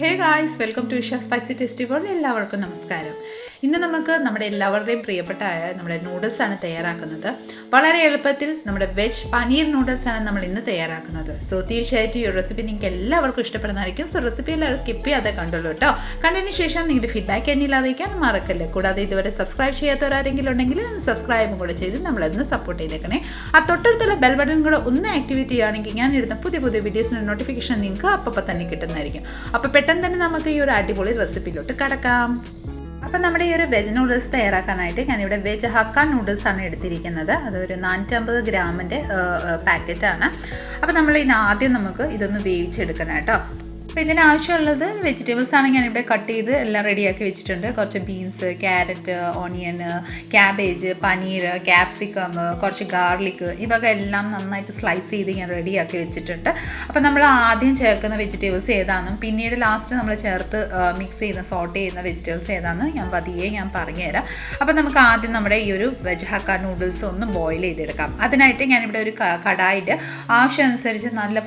Hey guys, welcome to Isha spicy tasty world. എല്ലാവർക്കും നമസ്കാരം. ഇന്ന് നമുക്ക് നമ്മുടെ എല്ലാവരുടെയും പ്രിയപ്പെട്ട നമ്മുടെ നൂഡിൽസാണ് തയ്യാറാക്കുന്നത്. വളരെ എളുപ്പത്തിൽ നമ്മുടെ വെജ് പനീർ നൂഡിൽസാണ് നമ്മൾ ഇന്ന് തയ്യാറാക്കുന്നത്. സോ തീർച്ചയായിട്ടും ഈ റെസിപ്പി നിങ്ങൾക്ക് എല്ലാവർക്കും ഇഷ്ടപ്പെടുന്നതായിരിക്കും. സോ റെസിപ്പി എല്ലാവരും സ്കിപ്പ് ചെയ്യാതെ കണ്ടുള്ളൂ കേട്ടോ. കണ്ടതിന് ശേഷം നിങ്ങളുടെ ഫീഡ്ബാക്ക് എന്നിൽ അറിയിക്കാൻ മറക്കല്ലേ. കൂടാതെ ഇതുവരെ സബ്സ്ക്രൈബ് ചെയ്യാത്തവരാരെങ്കിലും ഉണ്ടെങ്കിൽ സബ്സ്ക്രൈബും കൂടെ ചെയ്ത് നമ്മളതൊന്ന് സപ്പോർട്ട് ചെയ്തേക്കണേ. ആ തൊട്ടടുത്തുള്ള ബെൽ ബട്ടൺ കൂടെ ഒന്ന് ആക്ടിവേറ്റ് ചെയ്യുകയാണെങ്കിൽ ഞാൻ ഇടുന്ന പുതിയ പുതിയ വീഡിയോസിൻ്റെ നോട്ടിഫിക്കേഷൻ നിങ്ങൾക്ക് അപ്പം തന്നെ കിട്ടുന്നതായിരിക്കും. അപ്പോൾ പെട്ടെന്ന് തന്നെ നമുക്ക് ഈ ഒരു അടിപൊളി റെസിപ്പിയിലോട്ട് കടക്കാം. അപ്പം നമ്മുടെ ഈ ഒരു വെജ് നൂഡിൽസ് തയ്യാറാക്കാനായിട്ട് ഞാനിവിടെ വെജ് ഹക്ക നൂഡിൽസാണ് എടുത്തിരിക്കുന്നത്. അതൊരു 450 ഗ്രാമിൻ്റെ പാക്കറ്റാണ്. അപ്പോൾ നമ്മൾ ആദ്യം നമുക്ക് ഇതൊന്ന് വേവിച്ചെടുക്കണം കേട്ടോ. അപ്പോൾ ഇതിനാവശ്യമുള്ളത് വെജിറ്റബിൾസാണ് ഞാനിവിടെ കട്ട് ചെയ്ത് എല്ലാം റെഡിയാക്കി വെച്ചിട്ടുണ്ട്. കുറച്ച് beans, carrot, onion, cabbage, paneer, capsicum, കുറച്ച് ഗാർലിക്, ഇവക എല്ലാം നന്നായിട്ട് സ്ലൈസ് ചെയ്ത് ഞാൻ റെഡിയാക്കി വെച്ചിട്ടുണ്ട്. അപ്പോൾ നമ്മൾ ആദ്യം ചേർക്കുന്ന വെജിറ്റബിൾസ് ഏതാണെന്നും പിന്നീട് ലാസ്റ്റ് നമ്മൾ ചേർത്ത് മിക്സ് ചെയ്യുന്ന സോട്ട് ചെയ്യുന്ന വെജിറ്റബിൾസ് ഏതാണെന്ന് ഞാൻ പറഞ്ഞുതരാം. അപ്പോൾ നമുക്ക് ആദ്യം നമ്മുടെ ഈ ഒരു വെജ് ഹക്ക നൂഡിൽസ് ഒന്ന് ബോയിൽ ചെയ്തെടുക്കാം. അതിനായിട്ട് ഞാനിവിടെ ഒരു കടായിട്ട് ആവശ്യമനുസരിച്ച് നല്ല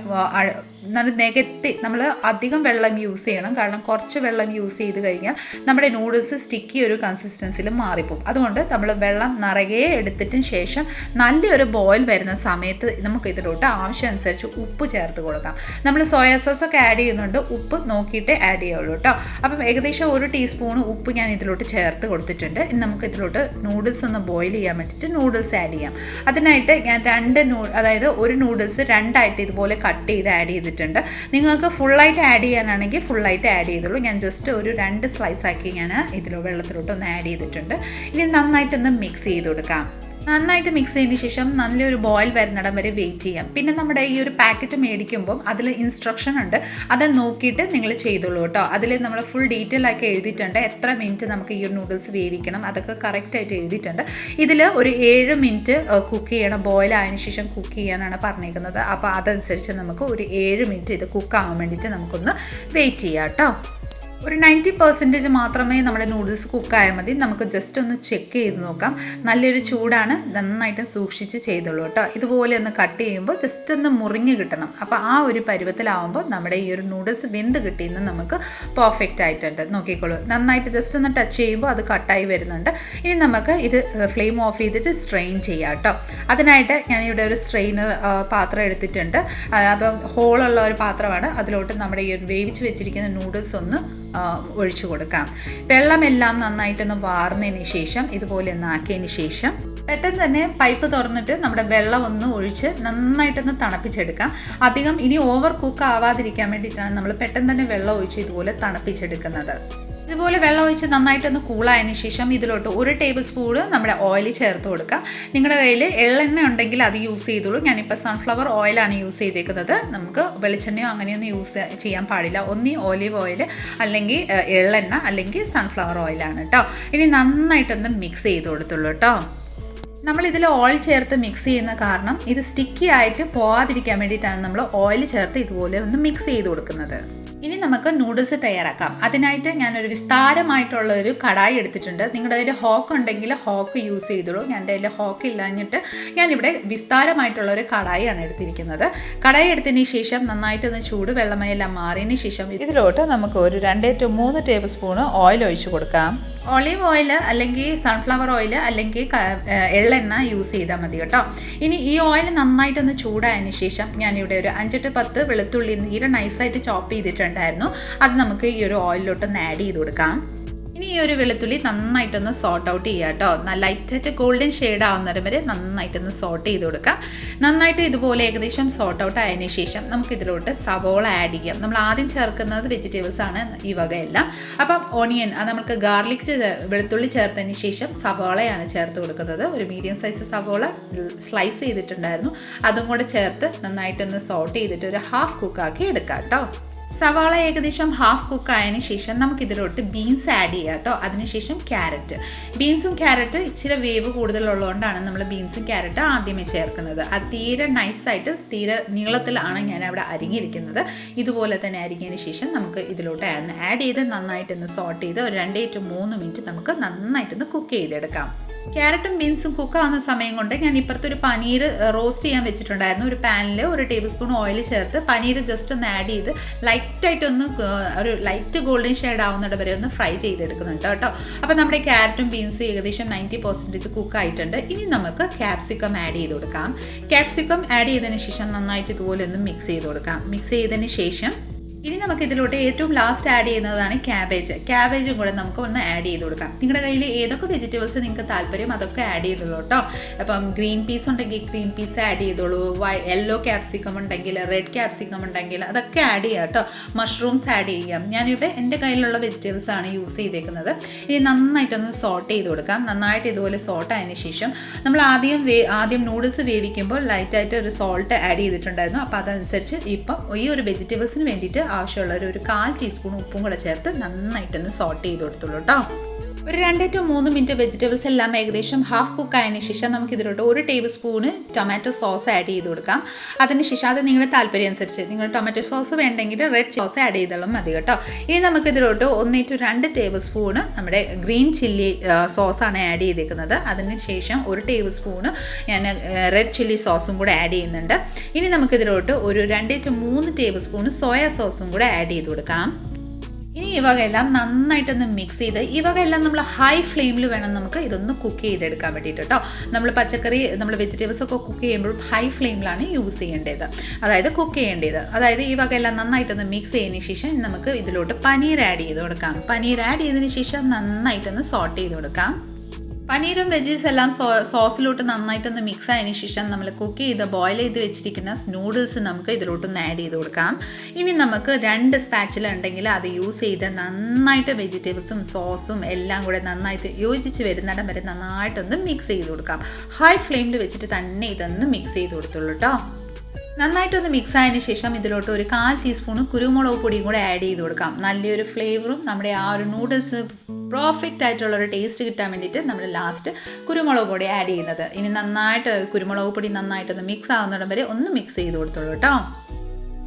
നികത്തി നമ്മൾ അധികം വെള്ളം യൂസ് ചെയ്യണം. കാരണം കുറച്ച് വെള്ളം യൂസ് ചെയ്ത് കഴിഞ്ഞാൽ നമ്മുടെ നൂഡിൽസ് സ്റ്റിക്കി ഒരു കൺസിസ്റ്റൻസിയിൽ മാറിപ്പോകും. അതുകൊണ്ട് നമ്മൾ വെള്ളം നിറയെ എടുത്തിട്ടിന് ശേഷം നല്ലൊരു ബോയിൽ വരുന്ന സമയത്ത് നമുക്ക് ഇതിലോട്ട് ആവശ്യമനുസരിച്ച് ഉപ്പ് ചേർത്ത് കൊടുക്കാം. നമ്മൾ സോയാ സോസൊക്കെ ആഡ് ചെയ്യുന്നുണ്ട്, ഉപ്പ് നോക്കിയിട്ട് ആഡ് ചെയ്യുള്ളൂ കേട്ടോ. അപ്പം ഏകദേശം 1 ടീസ്പൂൺ ഉപ്പ് ഞാൻ ഇതിലോട്ട് ചേർത്ത് കൊടുത്തിട്ടുണ്ട്. ഇനി നമുക്ക് ഇതിലോട്ട് നൂഡിൽസ് ഒന്ന് ബോയിൽ ചെയ്യാൻ വേണ്ടിയിട്ട് നൂഡിൽസ് ആഡ് ചെയ്യാം. അതിനായിട്ട് ഞാൻ അതായത് ഒരു നൂഡിൽസ് രണ്ടായിട്ട് ഇതുപോലെ കട്ട് ചെയ്ത് ആഡ് ചെയ്തിട്ടുണ്ട്. നിങ്ങൾക്ക് ഫുള്ളായിട്ട് ആഡ് ചെയ്യാനാണെങ്കിൽ ഫുള്ളായിട്ട് ആഡ് ചെയ്തോളൂ. ഞാൻ ജസ്റ്റ് ഒരു 2 സ്ലൈസ് ആക്കി ഞാൻ വെള്ളത്തിലോട്ട് ഒന്ന് ആഡ് ചെയ്തിട്ടുണ്ട്. ഇനി നന്നായിട്ടൊന്ന് മിക്സ് ചെയ്ത് കൊടുക്കാം. നന്നായിട്ട് മിക്സ് ചെയ്തതിന് ശേഷം നല്ലൊരു ബോയിൽ വരുന്നിടം വരെ വെയിറ്റ് ചെയ്യാം. പിന്നെ നമ്മുടെ ഈ ഒരു പാക്കറ്റ് മേടിക്കുമ്പം അതിൽ ഇൻസ്ട്രക്ഷൻ ഉണ്ട്, അത് നോക്കിയിട്ട് നിങ്ങൾ ചെയ്തോളൂ കേട്ടോ. അതിൽ നമ്മൾ ഫുൾ ഡീറ്റെയിൽ ആക്കി എഴുതിയിട്ടുണ്ട്. എത്ര മിനിറ്റ് നമുക്ക് ഈ ഒരു നൂഡിൽസ് വേവിക്കണം അതൊക്കെ കറക്റ്റായിട്ട് എഴുതിയിട്ടുണ്ട്. ഇതിൽ ഒരു 7 മിനിറ്റ് കുക്ക് ചെയ്യണം, ബോയിൽ ആയതിനു ശേഷം കുക്ക് ചെയ്യാനാണ് പറഞ്ഞേക്കുന്നത്. അപ്പോൾ അതനുസരിച്ച് നമുക്ക് ഒരു 7 മിനിറ്റ് ഇത് കുക്കാകാൻ വേണ്ടിയിട്ട് നമുക്കൊന്ന് വെയിറ്റ് ചെയ്യാം കേട്ടോ. ഒരു 90% മാത്രമേ നമ്മുടെ നൂഡിൽസ് കുക്കായാൽ മതി. നമുക്ക് ജസ്റ്റ് ഒന്ന് ചെക്ക് ചെയ്ത് നോക്കാം. നല്ലൊരു ചൂടാണ്, നന്നായിട്ട് സൂക്ഷിച്ച് ചെയ്തോളൂ കേട്ടോ. ഇതുപോലെ ഒന്ന് കട്ട് ചെയ്യുമ്പോൾ ജസ്റ്റ് ഒന്ന് മുറിഞ്ഞ് കിട്ടണം. അപ്പോൾ ആ ഒരു പരുവത്തിലാവുമ്പോൾ നമ്മുടെ ഈ ഒരു നൂഡിൽസ് വെന്ത് കിട്ടിയെന്ന് നമുക്ക് പെർഫെക്റ്റ് ആയിട്ടുണ്ട്. നോക്കിക്കോളൂ, നന്നായിട്ട് ജസ്റ്റ് ഒന്ന് ടച്ച് ചെയ്യുമ്പോൾ അത് കട്ടായി വരുന്നുണ്ട്. ഇനി നമുക്ക് ഇത് ഫ്ലെയിം ഓഫ് ചെയ്തിട്ട് സ്ട്രെയിൻ ചെയ്യാം കേട്ടോ. അതിനായിട്ട് ഞാനിവിടെ ഒരു സ്ട്രെയിനർ പാത്രം എടുത്തിട്ടുണ്ട്. അപ്പം ഹോളുള്ള ഒരു പാത്രമാണ്. അതിലോട്ട് നമ്മുടെ ഈ വേവിച്ച് വെച്ചിരിക്കുന്ന നൂഡിൽസ് ഒന്ന് ഒഴിച്ചു കൊടുക്കാം. വെള്ളമെല്ലാം നന്നായിട്ടൊന്ന് വാർന്നതിന് ശേഷം ഇതുപോലെ ഒന്ന് ആക്കിയതിന് ശേഷം പെട്ടെന്ന് തന്നെ പൈപ്പ് തുറന്നിട്ട് നമ്മുടെ വെള്ളം ഒന്ന് ഒഴിച്ച് നന്നായിട്ടൊന്ന് തണുപ്പിച്ചെടുക്കാം. അധികം ഇനി ഓവർ കുക്ക് ആവാതിരിക്കാൻ വേണ്ടിയിട്ടാണ് നമ്മൾ പെട്ടെന്ന് തന്നെ വെള്ളം ഒഴിച്ച് ഇതുപോലെ തണുപ്പിച്ചെടുക്കുന്നത്. ഇതുപോലെ വെള്ളം ഒഴിച്ച് നന്നായിട്ടൊന്ന് കൂളായതിന് ശേഷം ഇതിലോട്ട് 1 ടേബിൾ സ്പൂൺ നമ്മുടെ ഓയിൽ ചേർത്ത് കൊടുക്കാം. നിങ്ങളുടെ കയ്യിൽ എള്ളെണ്ണ ഉണ്ടെങ്കിൽ അത് യൂസ് ചെയ്തോളൂ. ഞാനിപ്പോൾ സൺഫ്ലവർ ഓയിലാണ് യൂസ് ചെയ്തേക്കുന്നത്. നമുക്ക് വെളിച്ചെണ്ണയോ അങ്ങനെയൊന്നും യൂസ് ചെയ്യാൻ പാടില്ല. ഒന്നീ ഒലീവ് ഓയിൽ അല്ലെങ്കിൽ എള്ളെണ്ണ അല്ലെങ്കിൽ സൺഫ്ലവർ ഓയിലാണ് കേട്ടോ. ഇനി നന്നായിട്ടൊന്ന് മിക്സ് ചെയ്ത് കൊടുത്തുള്ളൂ കേട്ടോ. നമ്മളിതിൽ ഓയിൽ ചേർത്ത് മിക്സ് ചെയ്യുന്ന കാരണം ഇത് സ്റ്റിക്കി ആയിട്ട് പോകാതിരിക്കാൻ വേണ്ടിയിട്ടാണ് നമ്മൾ ഓയിൽ ചേർത്ത് ഇതുപോലെ ഒന്ന് മിക്സ് ചെയ്ത് കൊടുക്കുന്നത്. ഇനി നമുക്ക് നൂഡിൽസ് തയ്യാറാക്കാം. അതിനായിട്ട് ഞാനൊരു വിസ്താരമായിട്ടുള്ള ഒരു കടായി എടുത്തിട്ടുണ്ട്. നിങ്ങളുടെ കയ്യിൽ ഹോക്ക് ഉണ്ടെങ്കിൽ ഹോക്ക് യൂസ് ചെയ്തോളൂ. എൻ്റെ കയ്യിൽ ഹോക്ക് ഇല്ലാഞ്ഞിട്ട് ഞാനിവിടെ വിസ്താരമായിട്ടുള്ള ഒരു കടായിയാണ് എടുത്തിരിക്കുന്നത്. കടായി എടുത്തതിന് ശേഷം നന്നായിട്ടൊന്ന് ചൂട് വെള്ളമെല്ലാം മാറിയതിന് ശേഷം ഇതിലോട്ട് നമുക്ക് ഒരു 2 to 3 ടേബിൾ സ്പൂൺ ഓയിൽ ഒഴിച്ച് കൊടുക്കാം. ഒലീവ് ഓയിൽ അല്ലെങ്കിൽ സൺഫ്ലവർ ഓയിൽ അല്ലെങ്കിൽ എള്ളെണ്ണ യൂസ് ചെയ്താൽ മതി കേട്ടോ. ഇനി ഈ ഓയിൽ നന്നായിട്ടൊന്ന് ചൂടായതിന് ശേഷം ഞാനിവിടെ ഒരു 5 to 10 വെളുത്തുള്ളി തീരെ നൈസായിട്ട് ചോപ്പ് ചെയ്തിട്ടുണ്ടായിരുന്നു. അത് നമുക്ക് ഈ ഒരു ഓയിലിലോട്ടൊന്ന് ആഡ് ചെയ്ത് കൊടുക്കാം. ഇനി ഈ ഒരു വെളുത്തുള്ളി നന്നായിട്ടൊന്ന് സോട്ട് ഔട്ട് ചെയ്യുക കേട്ടോ. ലൈറ്റായിട്ട് ഗോൾഡൻ ഷെയ്ഡ് ആവുന്നവരെ വരെ നന്നായിട്ടൊന്ന് സോട്ട് ചെയ്ത് കൊടുക്കാം. നന്നായിട്ട് ഇതുപോലെ ഏകദേശം സോട്ട് ഔട്ട് ആയതിനു ശേഷം നമുക്കിതിലോട്ട് സവോള ആഡ് ചെയ്യാം. നമ്മൾ ആദ്യം ചേർക്കുന്നത് വെജിറ്റബിൾസ് ആണ് ഈ വകയെല്ലാം. അപ്പം ഓണിയൻ, അത് നമുക്ക് ഗാർലിക് വെളുത്തുള്ളി ചേർത്തതിന് ശേഷം സവോളയാണ് ചേർത്ത് കൊടുക്കുന്നത്. ഒരു മീഡിയം സൈസ് സവോള സ്ലൈസ് ചെയ്തിട്ടുണ്ടായിരുന്നു. അതും കൂടെ ചേർത്ത് നന്നായിട്ടൊന്ന് സോട്ട് ചെയ്തിട്ട് ഒരു ഹാഫ് കുക്കാക്കി എടുക്കാം കേട്ടോ. സവാള ഏകദേശം ഹാഫ് കുക്ക് ആയതിനു ശേഷം നമുക്കിതിലോട്ട് ബീൻസ് ആഡ് ചെയ്യാം കേട്ടോ. അതിനുശേഷം ക്യാരറ്റ്. ബീൻസും ക്യാരറ്റ് ഇച്ചിരി വേവ് കൂടുതലുള്ളതുകൊണ്ടാണ് നമ്മൾ ബീൻസും ക്യാരറ്റ് ആദ്യമേ ചേർക്കുന്നത്. അത് തീരെ നൈസായിട്ട് തീരെ നീളത്തിലാണ് ഞാൻ അവിടെ അരിഞ്ഞിരിക്കുന്നത്. ഇതുപോലെ തന്നെ അരിഞ്ഞതിന് ശേഷം നമുക്ക് ഇതിലോട്ട് ആഡ് ചെയ്ത് നന്നായിട്ടൊന്ന് സോട്ട് ചെയ്ത് ഒരു 2 to 3 മിനിറ്റ് നമുക്ക് നന്നായിട്ടൊന്ന് കുക്ക് ചെയ്തെടുക്കാം. ക്യാരറ്റും ബീൻസും കുക്കാവുന്ന സമയം കൊണ്ട് ഞാൻ ഇപ്പുറത്തെ ഒരു പനീർ റോസ്റ്റ് ചെയ്യാൻ വെച്ചിട്ടുണ്ടായിരുന്നു. ഒരു പാനിൽ 1 ടേബിൾ സ്പൂൺ ഓയിൽ ചേർത്ത് പനീർ ജസ്റ്റ് ഒന്ന് ആഡ് ചെയ്ത് ലൈറ്റായിട്ടൊന്ന് ഒരു ലൈറ്റ് ഗോൾഡൻ ഷെയ്ഡ് ആവുന്നിടം വരെ ഒന്ന് ഫ്രൈ ചെയ്തെടുക്കുന്നുണ്ട് കേട്ടോ. അപ്പോൾ നമ്മുടെ ക്യാരറ്റും ബീൻസും ഏകദേശം 90% കുക്കായിട്ടുണ്ട്. ഇനി നമുക്ക് ക്യാപ്സിക്കം ആഡ് ചെയ്ത് കൊടുക്കാം. ക്യാപ്സിക്കം ആഡ് ചെയ്തതിന് ശേഷം നന്നായിട്ട് ഇതുപോലെ ഒന്ന് മിക്സ് ചെയ്ത് കൊടുക്കാം. മിക്സ് ചെയ്തതിന് ശേഷം ഇനി നമുക്ക് ഇതിലോട്ട് ഏറ്റവും ലാസ്റ്റ് ആഡ് ചെയ്യുന്നതാണ് ക്യാബേജും കൂടെ നമുക്ക് ഒന്ന് ആഡ് ചെയ്ത് കൊടുക്കാം. നിങ്ങളുടെ കയ്യിൽ ഏതൊക്കെ വെജിറ്റബിൾസ് നിങ്ങൾക്ക് താല്പര്യം അതൊക്കെ ആഡ് ചെയ്തോളൂ കേട്ടോ. അപ്പം ഗ്രീൻ പീസ് ഉണ്ടെങ്കിൽ ഗ്രീൻ പീസ് ആഡ് ചെയ്തോളൂ. യെല്ലോ ക്യാപ്സിക്കം ഉണ്ടെങ്കിൽ, റെഡ് ക്യാപ്സിക്കം ഉണ്ടെങ്കിൽ അതൊക്കെ ആഡ് ചെയ്യാം കേട്ടോ. മഷ്റൂംസ് ആഡ് ചെയ്യാം. ഞാനിവിടെ എൻ്റെ കയ്യിലുള്ള വെജിറ്റബിൾസ് ആണ് യൂസ് ചെയ്തേക്കുന്നത്. ഇനി നന്നായിട്ടൊന്ന് സോട്ട് ചെയ്ത് കൊടുക്കാം. നന്നായിട്ട് ഇതുപോലെ സോട്ട് ആയതിനു ശേഷം നമ്മൾ ആദ്യം നൂഡിൽസ് വേവിക്കുമ്പോൾ ലൈറ്റായിട്ട് ഒരു സോൾട്ട് ആഡ് ചെയ്തിട്ടുണ്ടായിരുന്നു. അപ്പോൾ അതനുസരിച്ച് ഇപ്പം ഈ ഒരു വെജിറ്റബിൾസിന് വേണ്ടിയിട്ട് ആവശ്യമുള്ള ഒരു 1/4 ടീസ്പൂൺ ഉപ്പും കൂടെ ചേർത്ത് നന്നായിട്ടൊന്ന് സോട്ട് ചെയ്ത് കൊടുത്തുള്ളൂ കേട്ടോ. ഒരു 2 to 3 മിനിറ്റ് വെജിറ്റബിൾസ് എല്ലാം ഏകദേശം ഹാഫ് കുക്ക് ആയതിനു ശേഷം നമുക്ക് ഇതിലോട്ട് 1 table spoon tomato sauce add ചെയ്ത് കൊടുക്കാം. അതിനുശേഷം അത് നിങ്ങളുടെ താല്പര്യം അനുസരിച്ച് നിങ്ങൾ ടൊമാറ്റോ സോസ് വേണ്ടെങ്കിൽ റെഡ് സോസ് ആഡ് ചെയ്താലും മതി കേട്ടോ. ഇനി നമുക്ക് ഇതിലോട്ട് 1 to 2 ടേബിൾ സ്പൂണ് നമ്മുടെ ഗ്രീൻ ചില്ലി സോസാണ് ആഡ് ചെയ്തേക്കുന്നത്. അതിനുശേഷം 1 ടേബിൾ സ്പൂണ് ഞാൻ റെഡ് ചില്ലി സോസും കൂടെ ആഡ് ചെയ്യുന്നുണ്ട്. ഇനി നമുക്കിതിലോട്ട് ഒരു 2 to 3 ടേബിൾ സ്പൂണ് സോയ സോസും കൂടെ ആഡ് ചെയ്ത് കൊടുക്കാം. ഇനി ഈ വകയെല്ലാം നന്നായിട്ടൊന്ന് മിക്സ് ചെയ്ത് ഈ വകയെല്ലാം നമ്മൾ ഹൈ ഫ്ലെയിമിൽ വേണം നമുക്ക് ഇതൊന്ന് കുക്ക് ചെയ്തെടുക്കാൻ വേണ്ടിയിട്ട് കേട്ടോ. നമ്മൾ വെജിറ്റബിൾസ് ഒക്കെ കുക്ക് ചെയ്യുമ്പോൾ ഹൈ ഫ്ലെയിമിലാണ് യൂസ് ചെയ്യേണ്ടത്, അതായത് കുക്ക് ചെയ്യേണ്ടത്. അതായത് ഈ വകയെല്ലാം നന്നായിട്ടൊന്ന് മിക്സ് ചെയ്തതിന് ശേഷം നമുക്ക് ഇതിലോട്ട് പനീർ ആഡ് ചെയ്ത് കൊടുക്കാം. പനീർ ആഡ് ചെയ്തതിന് ശേഷം നന്നായിട്ടൊന്ന് സോട്ട് ചെയ്ത് കൊടുക്കാം. പനീറും വെജീസ് എല്ലാം സോസിലോട്ട് നന്നായിട്ടൊന്ന് മിക്സ് ആയതിനു ശേഷം നമ്മൾ കുക്ക് ചെയ്ത് ബോയിൽ ചെയ്ത് വെച്ചിരിക്കുന്ന നൂഡിൽസ് നമുക്ക് ഇതിലോട്ടൊന്ന് ആഡ് ചെയ്ത് കൊടുക്കാം. ഇനി നമുക്ക് 2 സ്പാച്ചില ഉണ്ടെങ്കിൽ അത് യൂസ് ചെയ്ത് നന്നായിട്ട് വെജിറ്റബിൾസും സോസും എല്ലാം കൂടെ നന്നായിട്ട് യോജിച്ച് വരുന്നിടം വരെ നന്നായിട്ടൊന്ന് മിക്സ് ചെയ്ത് കൊടുക്കാം. ഹൈ ഫ്ലെയിമിൽ വെച്ചിട്ട് തന്നെ ഇതൊന്ന് മിക്സ് ചെയ്ത് കൊടുത്തുള്ളൂ കേട്ടോ. നന്നായിട്ടൊന്ന് മിക്സ് ആയതിനു ശേഷം ഇതിലോട്ട് ഒരു 1/4 ടീസ്പൂൺ കുരുമുളക് പൊടിയും കൂടെ ആഡ് ചെയ്ത് കൊടുക്കാം. നല്ലൊരു ഫ്ലേവറും നമ്മുടെ ആ ഒരു നൂഡിൽസ് പെർഫെക്റ്റ് ആയിട്ടുള്ളൊരു ടേസ്റ്റ് കിട്ടാൻ വേണ്ടിയിട്ട് നമ്മൾ ലാസ്റ്റ് കുരുമുളക് പൊടി ആഡ് ചെയ്യുന്നത്. ഇനി നന്നായിട്ട് കുരുമുളക് പൊടി നന്നായിട്ടൊന്ന് മിക്സ് ആവുന്നിടം വരെ ഒന്ന് മിക്സ് ചെയ്ത് കൊടുത്തോളൂ കേട്ടോ.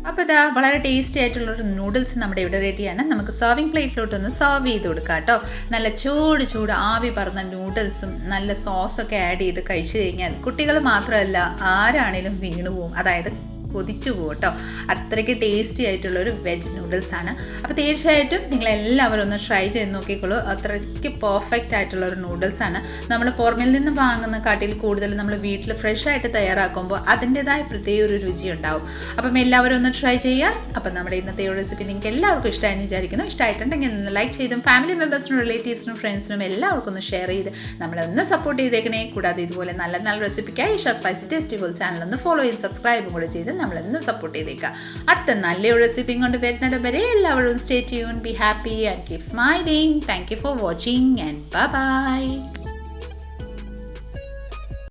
അപ്പോൾ ഇതാ വളരെ ടേസ്റ്റി ആയിട്ടുള്ളൊരു നൂഡിൽസ് നമ്മുടെ ഇവിടെ റെഡിയാണ്. നമുക്ക് സർവിങ് പ്ലേറ്റിലോട്ടൊന്ന് സർവ് ചെയ്ത് കൊടുക്കാം കേട്ടോ. നല്ല ചൂട് ആവി പറന്ന നൂഡിൽസും നല്ല സോസൊക്കെ ആഡ് ചെയ്ത് കഴിച്ചു കഴിഞ്ഞാൽ കുട്ടികൾ മാത്രമല്ല ആരാണേലും വീണു പോവും, അതായത് കൊതിച്ചു പോകും കേട്ടോ. അത്രയ്ക്ക് ടേസ്റ്റി ആയിട്ടുള്ളൊരു വെജ് നൂഡിൽസാണ്. അപ്പോൾ തീർച്ചയായിട്ടും നിങ്ങളെല്ലാവരും ഒന്ന് ട്രൈ ചെയ്ത് നോക്കിക്കോളൂ. അത്രയ്ക്ക് പെർഫെക്റ്റ് ആയിട്ടുള്ളൊരു നൂഡിൽസാണ്. നമ്മൾ പുറമിൽ നിന്ന് വാങ്ങുന്ന കാട്ടിൽ കൂടുതൽ നമ്മൾ വീട്ടിൽ ഫ്രഷ് ആയിട്ട് തയ്യാറാക്കുമ്പോൾ അതിൻ്റെതായ പ്രത്യേക ഒരു രുചി ഉണ്ടാവും. അപ്പം എല്ലാവരും ഒന്ന് ട്രൈ ചെയ്യാം. അപ്പം നമ്മുടെ ഇന്നത്തെ റെസിപ്പി നിങ്ങൾക്ക് എല്ലാവർക്കും ഇഷ്ടമായെന്ന് വിചാരിക്കുന്നു. ഇഷ്ടമായിട്ടുണ്ടെങ്കിൽ ഒന്ന് ലൈക്ക് ചെയ്തും ഫാമിലി മെമ്പേഴ്സിനും റിലേറ്റീവ്സിനും ഫ്രണ്ട്സിനും എല്ലാവർക്കും ഒന്ന് ഷെയർ ചെയ്ത് നമ്മളൊന്ന് സപ്പോർട്ട് ചെയ്തേക്കണേ. കൂടാതെ ഇതുപോലെ നല്ല റെസിപ്പിക്കായി Isha spicy tasty world channel ഒന്ന് ഫോളോ ചെയ്ത് സബ്സ്ക്രൈബും കൂടെ ചെയ്ത് നമ്മളൊന്ന് സപ്പോർട്ട് ചെയ്തേക്കാം. അടുത്ത നല്ലൊരു റെസിപ്പി കൊണ്ട് വരുന്നിടം വരെ എല്ലാവരും stay tune, be happy and keep smiling. Thank you for watching and by.